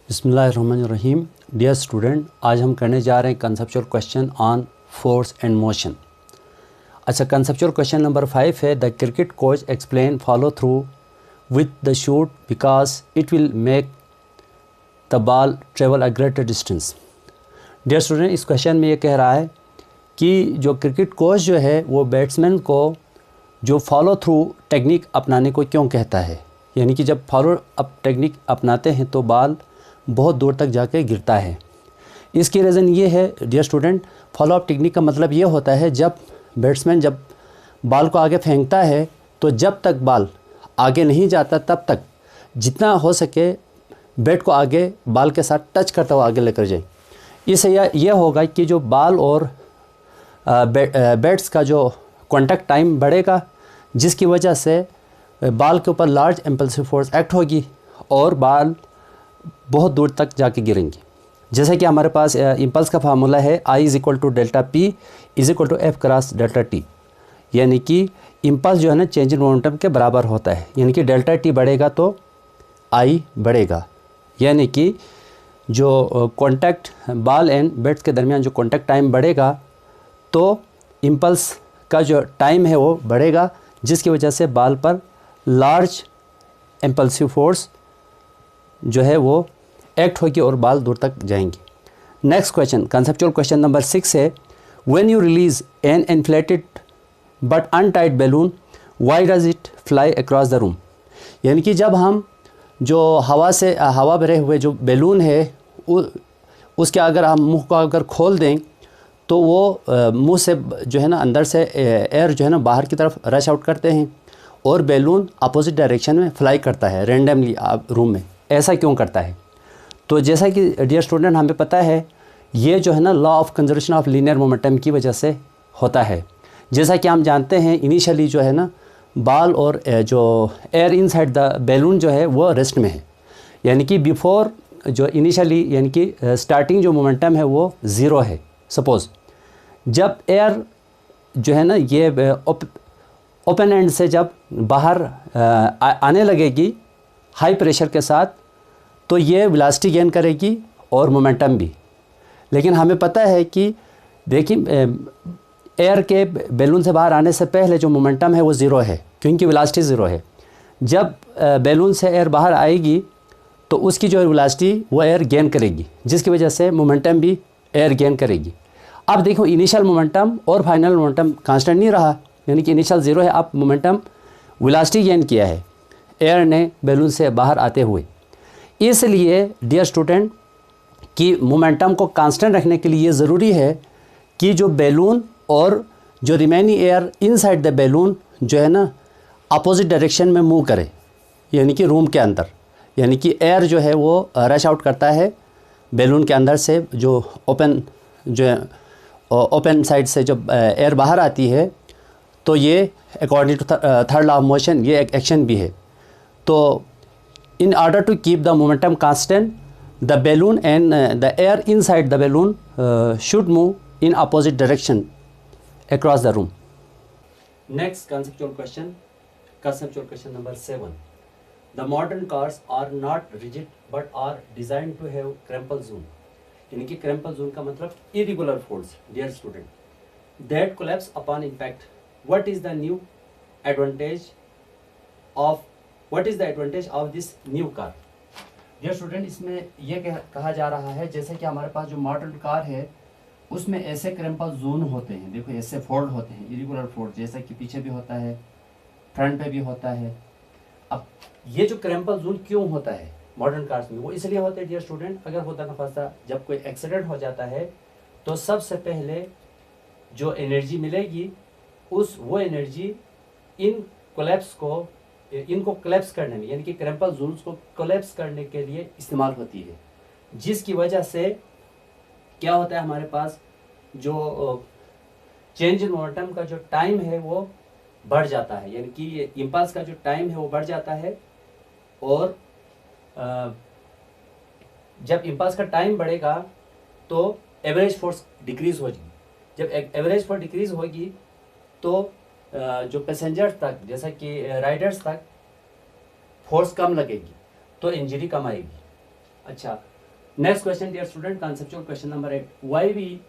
बिस्मिल्लाहिर्रहमानिर्रहीम। Dear student, आज हम करने जा रहे हैं conceptual question on force and motion. अच्छा, कंसेप्चुअल क्वेश्चन नंबर 5 है, the cricket coach explain follow through with the shoot because it will make the ball travel a greater distance. Dear student, इस question में ये कह रहा है कि जो क्रिकेट कोच जो है वो बैट्समैन को जो फॉलो थ्रू टेक्निक अपनाने को क्यों कहता है, यानी कि जब फॉलो अप टेक्निक अपनाते हैं तो बॉल बहुत दूर तक जाके गिरता है। इसकी रीज़न ये है dear student, follow up technique का मतलब ये होता है जब बैट्समैन जब बॉल को आगे फेंकता है तो जब तक बॉल आगे नहीं जाता तब तक जितना हो सके बैट को आगे बॉल के साथ टच करता हुआ आगे लेकर जाए। इससे यह होगा कि जो बॉल और बैट्स का जो कॉन्टैक्ट टाइम बढ़ेगा, जिसकी वजह से बॉल के ऊपर लार्ज इम्पल्सिव फोर्स एक्ट होगी और बॉल बहुत दूर तक जाके गिरेंगी। जैसे कि हमारे पास इम्पल्स का फार्मूला है I = delta P = F cross delta T, यानी कि इम्पल्स जो है ना चेंज इन मोमेंटम के बराबर होता है, यानी कि डेल्टा T बढ़ेगा तो I बढ़ेगा, यानी कि जो कॉन्टैक्ट बॉल एंड बैट्स के दरमियान जो कॉन्टैक्ट टाइम बढ़ेगा तो इम्पल्स का जो टाइम है वो बढ़ेगा, जिसकी वजह से बॉल पर लार्ज इम्पल्सिव फोर्स जो है वो एक्ट होगी और बॉल दूर तक जाएंगी। Next question, conceptual question number 6 है, when you release an inflated but untied balloon why does it fly across the room. यानी कि जब हम जो हवा भरे हुए जो बैलून है उसके अगर हम मुंह को अगर खोल दें तो वो मुंह से जो है ना अंदर से एयर जो है ना बाहर की तरफ रश आउट करते हैं और बैलून अपोजिट डायरेक्शन में फ्लाई करता है रैंडमली रूम में। ऐसा क्यों करता है? तो जैसा कि डियर स्टूडेंट हमें पता है ये जो है ना law of conservation of linear momentum की वजह से होता है। जैसा कि हम जानते हैं इनिशियली जो है ना बॉल और जो एयर इनसाइड द बैलून जो है वो रेस्ट में है, यानी कि बिफोर जो इनिशियली यानी कि स्टार्टिंग जो मोमेंटम है वो ज़ीरो है। सपोज़ जब एयर जो है ना ये ओपन एंड से जब बाहर आने लगेगी हाई प्रेशर के साथ तो ये वेलोसिटी गेन करेगी और मोमेंटम भी। लेकिन हमें पता है कि देखिए एयर के बैलून से बाहर आने से पहले जो मोमेंटम है वो ज़ीरो है, क्योंकि वेलोसिटी ज़ीरो है। जब बैलून से एयर बाहर आएगी तो उसकी जो वेलोसिटी वो एयर गेन करेगी, जिसकी वजह से मोमेंटम भी एयर गेन करेगी। अब देखो इनिशियल मोमेंटम और फाइनल मोमेंटम कांस्टेंट नहीं रहा, यानी कि इनिशियल ज़ीरो है, अब मोमेंटम वेलोसिटी गेन किया है एयर ने बैलून से बाहर आते हुए। इसलिए डियर स्टूडेंट कि मोमेंटम को कांस्टेंट रखने के लिए ये ज़रूरी है कि जो बैलून और जो remaining air inside the balloon जो है ना अपोजिट डायरेक्शन में मूव करे, यानी कि रूम के अंदर, यानी कि एयर जो है वो रश आउट करता है बैलून के अंदर से, जो ओपन साइड से जब एयर बाहर आती है तो ये according to third law of motion ये एक एक्शन भी है। तो in order to keep the momentum constant, the balloon and the air inside the balloon should move in opposite direction across the room. Next conceptual question number 7. The modern cars are not rigid but are designed to have crumple zone. यानी कि crumple zone का मतलब irregular force, dear student, that collapse upon impact. What is the advantage of this new car? Dear student, इसमें यह कहा जा रहा है जैसे कि हमारे पास जो मॉडर्न कार है उसमें ऐसे क्रैम्पल जोन होते हैं, देखो ऐसे फोल्ड होते हैं, इरेगुलर फोल्ड, जैसा कि पीछे भी होता है फ्रंट पे भी होता है। अब ये जो क्रैम्पल जोन क्यों होता है मॉडर्न कार्स में, वो इसलिए होते हैं डियर स्टूडेंट, अगर होता ना फंसा जब कोई एक्सीडेंट हो जाता है तो सबसे पहले जो एनर्जी मिलेगी वो एनर्जी इनको कोलैप्स करने में, यानी कि क्रैम्पल जोन्स को कोलैप्स करने के लिए इस्तेमाल होती है, जिसकी वजह से क्या होता है हमारे पास जो चेंज इन मोमेंटम का जो टाइम है वो बढ़ जाता है, यानी कि इम्पल्स का जो टाइम है वो बढ़ जाता है। और जब इम्पल्स का टाइम बढ़ेगा तो एवरेज फोर्स डिक्रीज होगी। जब एवरेज फोर्स डिक्रीज होगी तो जो पैसेंजर्स तक जैसा कि राइडर्स तक फोर्स कम लगेगी तो इंजरी कम आएगी। अच्छा, Next question, dear student, conceptual question number 8. Why we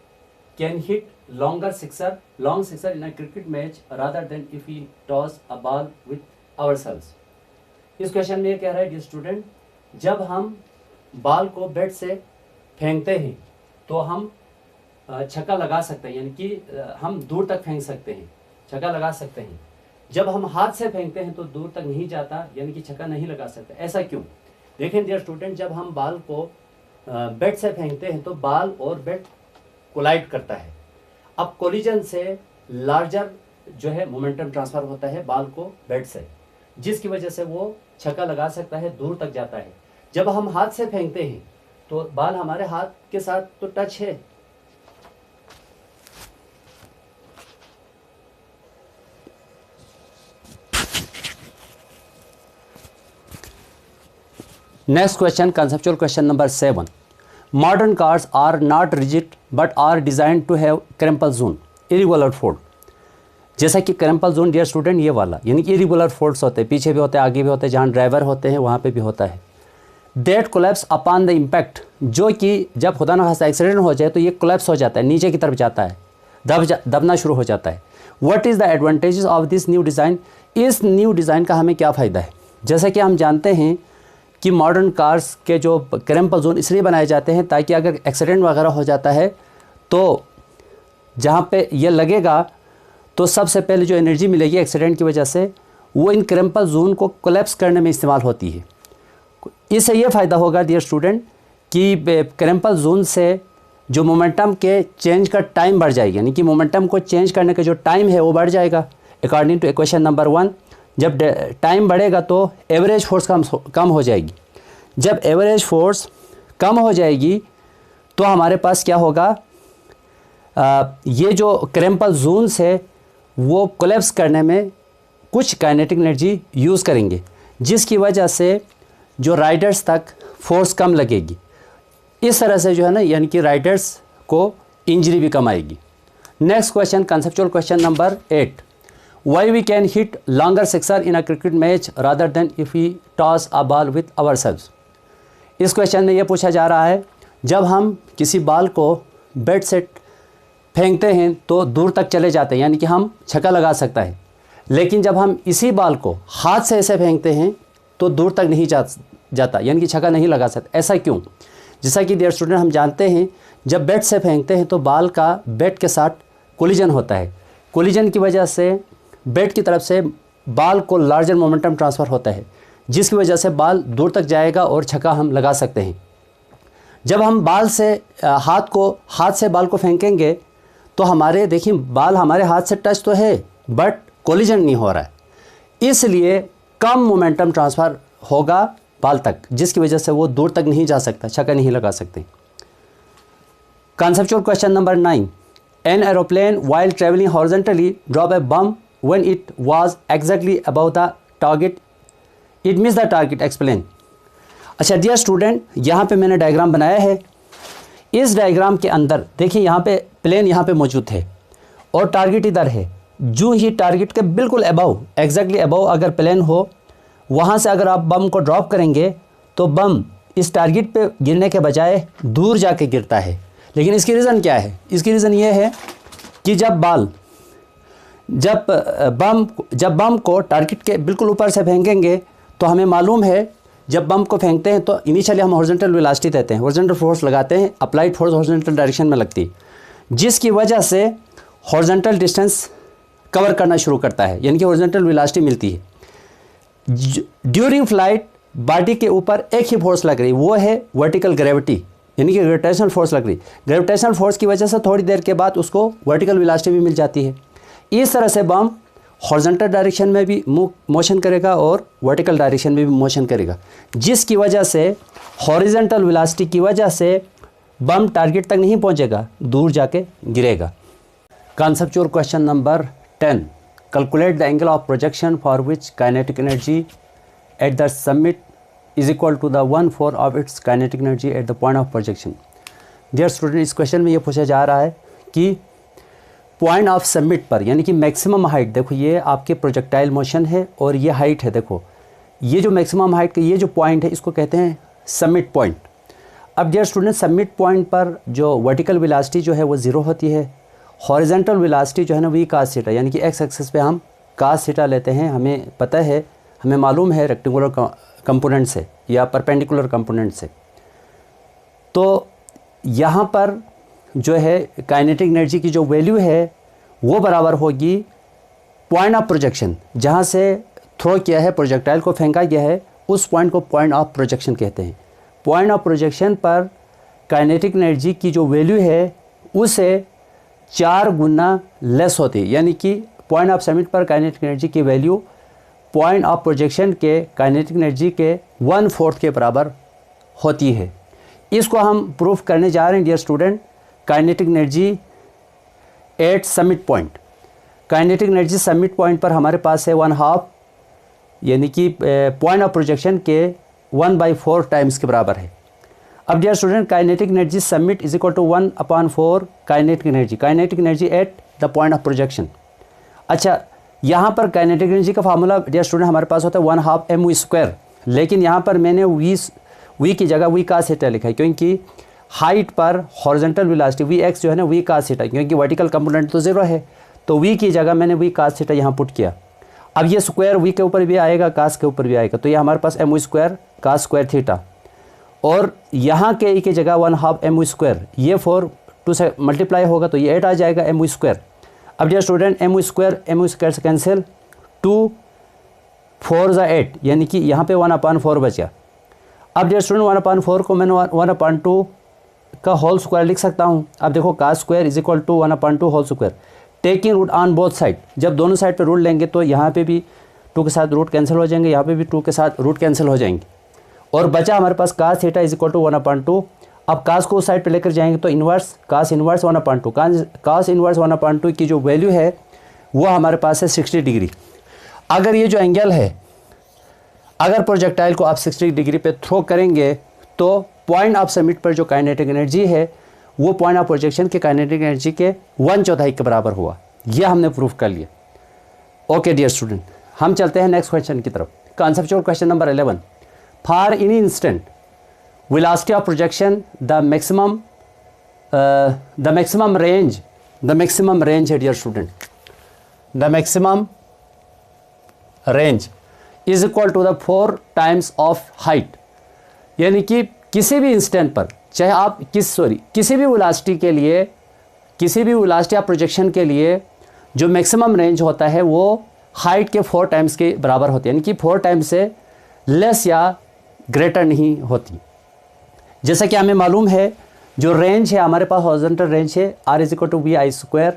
can hit long sixer in a cricket match rather than if we toss a ball with ourselves? इस क्वेश्चन में ये कह रहा है, dear student, जब हम बॉल को बैट से फेंकते हैं तो हम छक्का लगा सकते हैं, यानी कि हम दूर तक फेंक सकते हैं, छक्का लगा सकते हैं। जब हम हाथ से फेंकते हैं तो दूर तक नहीं जाता, यानी कि छक्का नहीं लगा सकते। ऐसा क्यों? देखें डियर स्टूडेंट, जब हम बॉल को बैट से फेंकते हैं तो बॉल और बैट कोलाइड करता है। अब कोलिजन से लार्जर जो है मोमेंटम ट्रांसफर होता है बॉल को बैट से, जिसकी वजह से वो छक्का लगा सकता है, दूर तक जाता है। जब हम हाथ से फेंकते हैं तो बॉल हमारे हाथ के साथ तो टच है, Next question, conceptual question number 7. Modern cars are not rigid but are designed to have crumple zone, irregular fold. जैसा कि क्रम्पल जोन डियर स्टूडेंट ये वाला, यानी कि इरेगुलर फोल्ड्स होते हैं, पीछे भी होते हैं, आगे भी होते हैं, जहाँ ड्राइवर होते हैं वहाँ पे भी होता है। That collapse upon the impact, जो कि जब खुदा न खास्ता एक्सीडेंट हो जाए तो ये कोलैप्स हो जाता है, नीचे की तरफ जाता है, दबना शुरू हो जाता है। What is the advantages of this new design? इस न्यू डिज़ाइन का हमें क्या फ़ायदा है? जैसा कि हम जानते हैं कि मॉडर्न कार्स के जो क्रम्पल जोन इसलिए बनाए जाते हैं ताकि अगर एक्सीडेंट वगैरह हो जाता है तो जहाँ पे ये लगेगा तो सबसे पहले जो एनर्जी मिलेगी एक्सीडेंट की वजह से वो इन क्रम्पल जोन को कोलैप्स करने में इस्तेमाल होती है। इससे ये फ़ायदा होगा डियर स्टूडेंट कि क्रम्पल जोन से जो मोमेंटम के चेंज का टाइम बढ़ जाएगा, यानी कि मोमेंटम को चेंज करने का जो टाइम है वो बढ़ जाएगा। अकॉर्डिंग टू इक्वेशन नंबर 1, जब टाइम बढ़ेगा तो एवरेज फोर्स कम हो जाएगी। जब एवरेज फोर्स कम हो जाएगी तो हमारे पास क्या होगा, ये जो क्रम्पल जोन्स है वो कोलैप्स करने में कुछ काइनेटिक एनर्जी यूज़ करेंगे, जिसकी वजह से जो राइडर्स तक फोर्स कम लगेगी। इस तरह से जो है ना, यानी कि राइडर्स को इंजरी भी कम आएगी। Next question, conceptual question number 8. Why we can hit longer sixer in a cricket match rather than if we toss a ball with ourselves? इस क्वेश्चन में ये पूछा जा रहा है, जब हम किसी बॉल को बैट से फेंकते हैं तो दूर तक चले जाते हैं, यानी कि हम छक्का लगा सकता है, लेकिन जब हम इसी बॉल को हाथ से ऐसे फेंकते हैं तो दूर तक नहीं जाता, यानी कि छक्का नहीं लगा सकता। ऐसा क्यों? जैसा कि डियर स्टूडेंट हम जानते हैं, जब बैट से फेंकते हैं तो बॉल का बैट के साथ कोलिजन होता है, कोलिजन की वजह से बैट की तरफ से बॉल को लार्जर मोमेंटम ट्रांसफ़र होता है, जिसकी वजह से बॉल दूर तक जाएगा और छक्का हम लगा सकते हैं। जब हम हाथ से बॉल को फेंकेंगे तो हमारे देखिए बॉल हमारे हाथ से टच तो है बट कोलिजन नहीं हो रहा है, इसलिए कम मोमेंटम ट्रांसफ़र होगा बॉल तक, जिसकी वजह से वो दूर तक नहीं जा सकता, छक्का नहीं लगा सकते। Conceptual question number 9. An aeroplane while traveling horizontally dropped a bomb when it was exactly above the target. It missed the target. Explain. अच्छा डियर स्टूडेंट, यहाँ पे मैंने डायग्राम बनाया है। इस डायग्राम के अंदर देखिए यहाँ पे प्लेन यहाँ पे मौजूद है और टारगेट इधर है। जो ही टारगेट के बिल्कुल अबव, एग्जैक्टली अबव अगर प्लेन हो, वहाँ से अगर आप बम को ड्रॉप करेंगे तो बम इस टारगेट पे गिरने के बजाय दूर जाके गिरता है। लेकिन इसकी रीज़न क्या है? इसकी रीज़न ये है कि जब बम को टारगेट के बिल्कुल ऊपर से फेंकेंगे तो हमें मालूम है जब बम को फेंकते हैं तो इनिशियली हम हॉरिजॉन्टल वेलोसिटी देते हैं, हॉरिजॉन्टल फोर्स लगाते हैं, अप्लाइड फोर्स हॉरिजॉन्टल डायरेक्शन में लगती है, जिसकी वजह से हॉरिजॉन्टल डिस्टेंस कवर करना शुरू करता है, यानी कि हॉरिजॉन्टल वेलोसिटी मिलती है। ड्यूरिंग फ्लाइट बॉडी के ऊपर एक ही फोर्स लग रही, वो है वर्टिकल ग्रेविटी, यानी कि ग्रेविटेशनल फोर्स लग रही। ग्रेविटेशनल फोर्स की वजह से थोड़ी देर के बाद उसको वर्टिकल वेलोसिटी भी मिल जाती है। इस तरह से बम हॉरिजॉन्टल डायरेक्शन में भी मोशन करेगा और वर्टिकल डायरेक्शन में भी मोशन करेगा, जिसकी वजह से हॉरिजॉन्टल वेलोसिटी की वजह से बम टारगेट तक नहीं पहुंचेगा, दूर जाके गिरेगा। Conceptual question number 10. Calculate the angle of projection for which kinetic energy at the summit is equal to the 1/4 of its kinetic energy at the point of projection. Dear student, इस question में ये पूछा जा रहा है कि point of summit पर, यानी कि मैक्सिमम हाइट, देखो ये आपके प्रोजेक्टाइल मोशन है और ये हाइट है, देखो ये जो मैक्सिमम हाइट का ये जो पॉइंट है इसको कहते हैं समिट पॉइंट। अब डियर स्टूडेंट सबमिट पॉइंट पर जो वर्टिकल वेलोसिटी जो है वो 0 होती है, हॉरिजॉन्टल वेलोसिटी जो है ना वी cos थीटा, यानी कि एक्स एक्सिस पे हम cos थीटा लेते हैं। हमें पता है, हमें मालूम है रेक्टेंगुलर कंपोनेंट से या परपेंडिकुलर कंपोनेंट से। तो यहाँ पर जो है काइनेटिक एनर्जी की जो वैल्यू है वो बराबर होगी पॉइंट ऑफ प्रोजेक्शन, जहाँ से थ्रो किया है, प्रोजेक्टाइल को फेंका गया है, उस पॉइंट को पॉइंट ऑफ प्रोजेक्शन कहते हैं। पॉइंट ऑफ प्रोजेक्शन पर काइनेटिक एनर्जी की जो वैल्यू है उसे 4 गुना लेस होती है, यानी कि पॉइंट ऑफ सबमिट पर काइनेटिक एनर्जी की वैल्यू पॉइंट ऑफ प्रोजेक्शन के काइनेटिक एनर्जी के 1/4 के बराबर होती है। इसको हम प्रूफ करने जा रहे हैं dear student. Kinetic energy at submit point, kinetic energy submit point पर हमारे पास है 1/2, यानी कि पॉइंट ऑफ प्रोजेक्शन के 1/4 टाइम्स के बराबर है। अब dear student kinetic energy submit is equal to 1/4 kinetic energy at the point of projection. अच्छा, यहाँ पर काइनेटिक एनर्जी का फार्मूला डियर स्टूडेंट हमारे पास होता है 1/2 mv², लेकिन यहाँ पर मैंने वी की जगह वी cos थीटा लिखा है, क्योंकि हाइट पर हॉरिजॉन्टल वेलोसिटी वी एक्स जो है ना वी cos थीटा, क्योंकि वर्टिकल कंपोनेंट तो 0 है, तो वी की जगह मैंने वी cos थीटा यहाँ पुट किया। अब ये स्क्वायर वी के ऊपर भी आएगा, cos के ऊपर भी आएगा, तो ये हमारे पास mv² cos स्क्वायर थीटा, और यहाँ के ई की जगह 1/2 mv², ये 4 2 से मल्टीप्लाई होगा तो ये 8 आ जाएगा mv²। अब डियर स्टूडेंट mv² से कैंसिल, 2 4 ज़ा 8, यानी कि यहाँ पे 1/4 बचा। अब डियर स्टूडेंट 1/4 को मैंने 1/2 का होल स्क्वायर लिख सकता हूँ। अब देखो cos square is equal to 1/2 whole square, taking root on both side. जब दोनों साइड पे रूट लेंगे तो यहाँ पे भी 2 के साथ रूट कैंसिल हो जाएंगे, यहाँ पे भी 2 के साथ रूट कैंसिल हो जाएंगे, और बचा हमारे पास cos theta is equal to 1/2। अब cos को उस साइड पे लेकर जाएंगे तो inverse cos inverse 1/2, cos inverse 1/2 की जो वैल्यू है वो हमारे पास है 60 डिग्री। अगर ये जो एंगल है, अगर प्रोजेक्टाइल को आप 60 डिग्री पे थ्रो करेंगे तो पॉइंट ऑफ सबमिट पर जो काइनेटिक एनर्जी है वो पॉइंट ऑफ प्रोजेक्शन के काइनेटिक एनर्जी के 1/4 के बराबर हुआ। यह हमने प्रूफ कर लिया। ओके डियर स्टूडेंट, हम चलते हैं नेक्स्ट क्वेश्चन की तरफ। Conceptual question number 11, for any instant velocity of projection the maximum range है dear student, the maximum range is equal to the 4 times of height। यानी कि किसी भी इंस्टेंट पर, चाहे आप किसी भी वेलोसिटी के लिए, किसी भी वेलोसिटी ऑफ प्रोजेक्शन के लिए जो मैक्सिमम रेंज होता है वो हाइट के 4 टाइम्स के बराबर होती है, यानी कि 4 टाइम्स से लेस या ग्रेटर नहीं होती। जैसा कि हमें मालूम है जो रेंज है हमारे पास हॉरिजॉन्टल रेंज है r is equal to vi²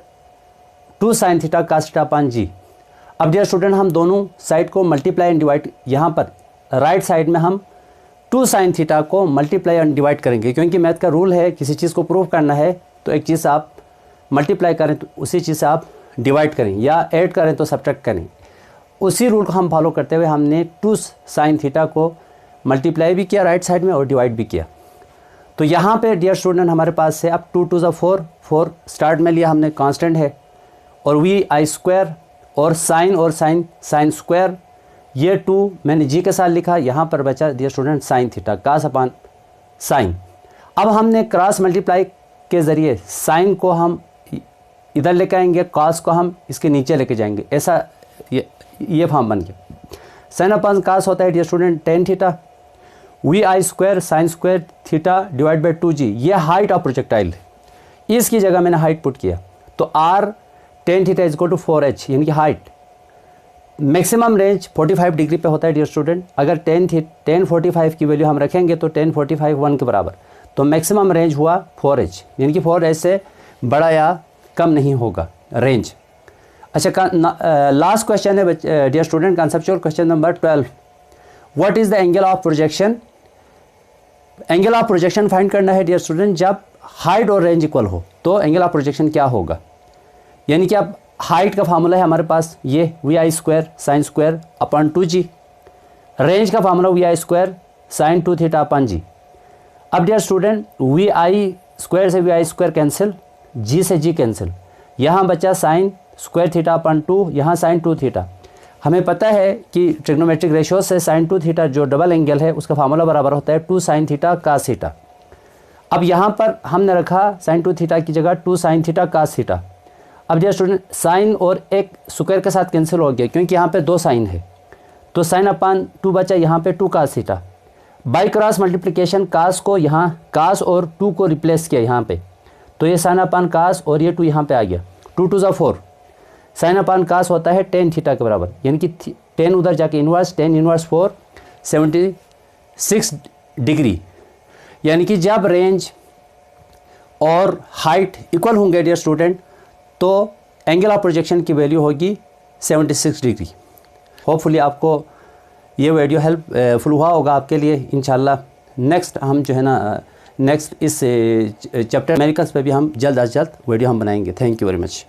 2 sin theta cos theta upon g। अब डियर स्टूडेंट हम दोनों साइड को मल्टीप्लाई एंड डिवाइड, यहाँ पर राइट साइड में हम 2 sin थीटा को मल्टीप्लाई एंड डिवाइड करेंगे, क्योंकि मैथ का रूल है किसी चीज़ को प्रूव करना है तो एक चीज़ आप मल्टीप्लाई करें तो उसी चीज़ से आप डिवाइड करें, या ऐड करें तो सब्ट्रैक्ट करें। उसी रूल को हम फॉलो करते हुए हमने 2 sin थीटा को मल्टीप्लाई भी किया राइट साइड में और डिवाइड भी किया। तो यहाँ पे डियर स्टूडेंट हमारे पास है अब 2 2 ज़ा 4 स्टार्ट में लिया हमने, कांस्टेंट है, और vi² और साइन स्क्वायर, ये 2 मैंने जी के साथ लिखा, यहाँ पर बचा dear student sine theta cos upon sine. अब हमने क्रॉस मल्टीप्लाई के ज़रिए साइन को हम इधर लेकर आएंगे, cos को हम इसके नीचे लेके जाएंगे, ऐसा ये फॉर्म बन गया। साइन अपॉन cos होता है dear student tan theta, vi² sine square theta divide by 2g, ये हाइट ऑफ प्रोजेक्टाइल है, इसकी जगह मैंने हाइट पुट किया, तो r tan theta is equal to 4h, यानी कि हाइट। मैक्सिमम रेंज 45 डिग्री पे होता है डियर स्टूडेंट। अगर tan 45 की वैल्यू हम रखेंगे तो tan 45 1 के बराबर, तो मैक्सिमम रेंज हुआ 4h, यानी कि 4h से बड़ा या कम नहीं होगा रेंज। अच्छा, लास्ट क्वेश्चन है dear student, conceptual question number 12, what is the angle of projection. Angle of projection find करना है डियर स्टूडेंट जब हाइट और रेंज इक्वल हो, तो एंगल ऑफ प्रोजेक्शन क्या होगा। यानी कि अब हाइट का फार्मूला है हमारे पास ये vi² sine square upon 2g, range का formula vi² sine 2 theta upon g। अब डियर स्टूडेंट vi² से vi² कैंसिल, g से g कैंसिल, यहाँ बचा साइन स्क्वायर थीटा अपॉन 2, यहाँ साइन 2 थीटा। हमें पता है कि ट्रिग्नोमेट्रिक रेशियो से साइन 2 थीटा जो डबल एंगल है उसका फार्मूला बराबर होता है 2 sin थीटा cos थीटा। अब यहाँ पर हमने रखा साइन 2 थीटा की जगह 2 साइन थीटा कास थीटा। अब डियर स्टूडेंट, साइन और एक स्क्वायर के साथ कैंसिल हो गया क्योंकि यहाँ पे 2 साइन है, तो साइन अपान 2 बचा, यहाँ पे 2 cos theta. By cross multiplication cos को यहाँ कास और 2 को रिप्लेस किया यहाँ पे, तो ये साइन अपान कास और ये 2 यहाँ पे आ गया। 2 2 4, साइन अपान कास होता है टेन थीटा के बराबर, यानी कि 10 उधर जाके इन्वर्स, 10 इन्वर्स 4 76 डिग्री। यानी कि जब रेंज और हाइट इक्वल होंगे डियर स्टूडेंट, तो एंगल ऑफ प्रोजेक्शन की वैल्यू होगी 76 डिग्री। होपफुली आपको ये वीडियो हेल्पफुल हुआ होगा आपके लिए। इंशाल्लाह नेक्स्ट हम जो है ना नेक्स्ट इस चैप्टर अमेरिकन्स पे भी हम जल्द अज जल्द वीडियो हम बनाएंगे। Thank you very much.